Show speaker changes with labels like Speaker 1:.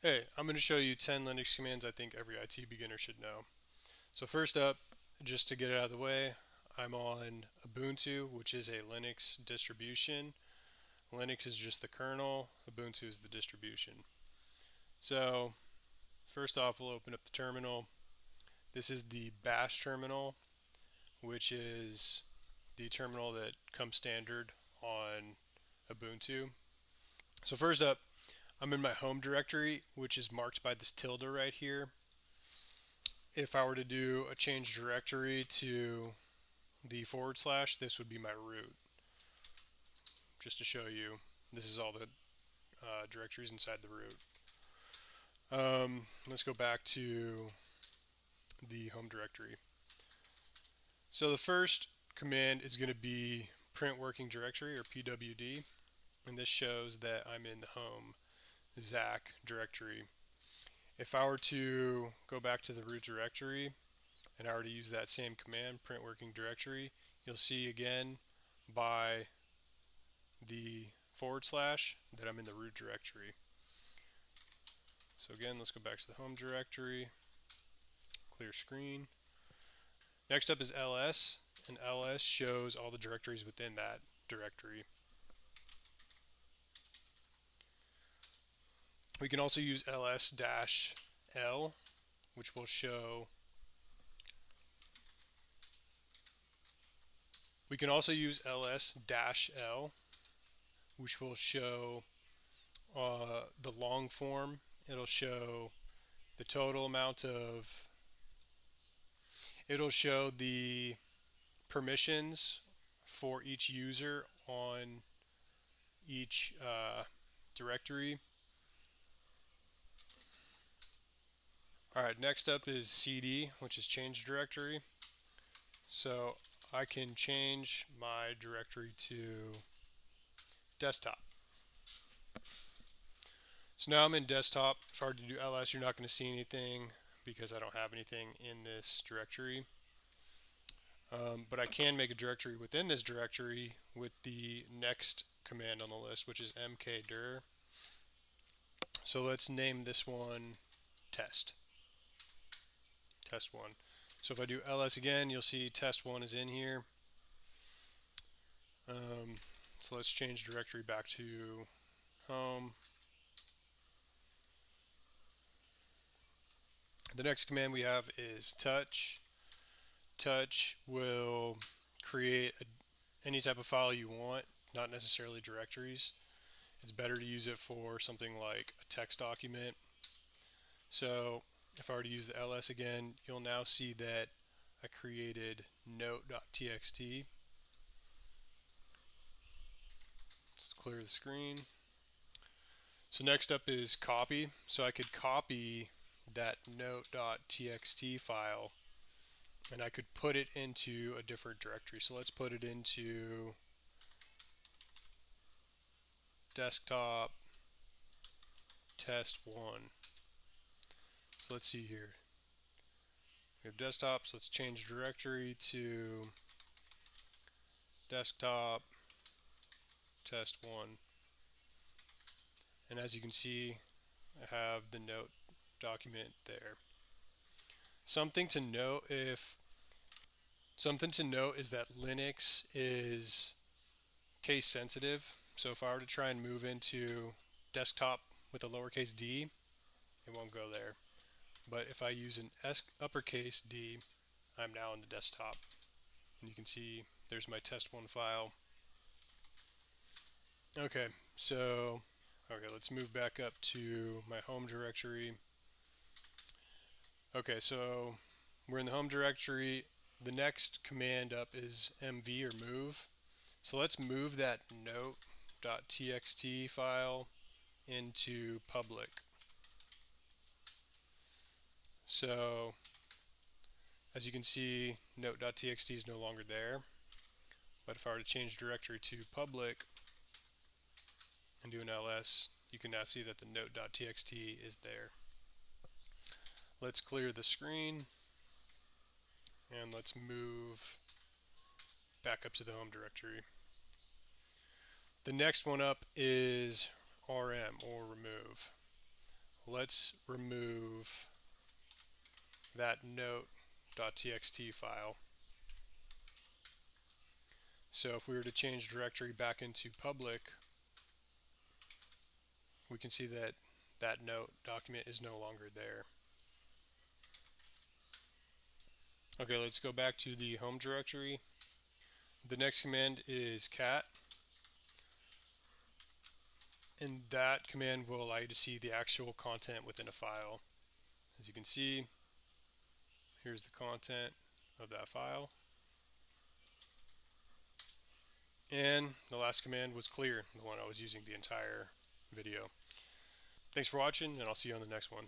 Speaker 1: Hey, I'm going to show you 10 Linux commands I think every IT beginner should know. So first up, just to get it out of the way, I'm on Ubuntu, which is a Linux distribution. Linux is just the kernel, Ubuntu is the distribution. So first off, we'll open up the terminal. This is the bash terminal, which is the terminal that comes standard on Ubuntu. So first up, I'm in my home directory, which is marked by this tilde right here. If I were to do a change directory to the forward slash, this would be my root. Just to show you, this is all the directories inside the root. Let's go back to the home directory. So the first command is going to be print working directory, or pwd, and this shows that I'm in the home Zach directory. If I were to go back to the root directory and I were to use that same command, print working directory, you'll see again by the forward slash that I'm in the root directory. So again, let's go back to the home directory, clear screen. Next up is ls, and ls shows all the directories within that directory. We can also use ls-l, which will show. We can also use ls-l, which will show the long form. It'll show the total amount of. It'll show the permissions for each user on each directory. Alright, next up is cd, which is change directory. So I can change my directory to desktop. So now I'm in desktop. If I were to do ls, you're not going to see anything because I don't have anything in this directory. But I can make a directory within this directory with the next command on the list, which is mkdir. So let's name this one test. Test1. So if I do ls again, you'll see test1 is in here. So let's change directory back to home. The next command we have is touch. Touch will create any type of file you want, not necessarily directories. It's better to use it for something like a text document. So if I were to use the ls again, you'll now see that I created note.txt. Let's clear the screen. So next up is copy. So I could copy that note.txt file and I could put it into a different directory. So let's put it into desktop test1. So let's see here. We have desktop, so let's change directory to desktop test1. And as you can see, I have the note document there. Something to note is that Linux is case sensitive. So if I were to try and move into desktop with a lowercase d, it won't go there. But if I use an uppercase D, I'm now in the desktop. And you can see there's my test1 file. Okay, let's move back up to my home directory. Okay, so we're in the home directory. The next command up is mv, or move. So let's move that note.txt file into public. So as you can see, note.txt is no longer there. But if I were to change directory to public and do an ls, you can now see that the note.txt is there. Let's clear the screen and let's move back up to the home directory. The next one up is rm, or remove. let's remove that note.txt file. So if we were to change directory back into public, we can see that that note document is no longer there. Okay, let's go back to the home directory. The next command is cat, and that command will allow you to see the actual content within a file. As you can see, here's the content of that file. And the last command was clear, the one I was using the entire video. Thanks for watching, and I'll see you on the next one.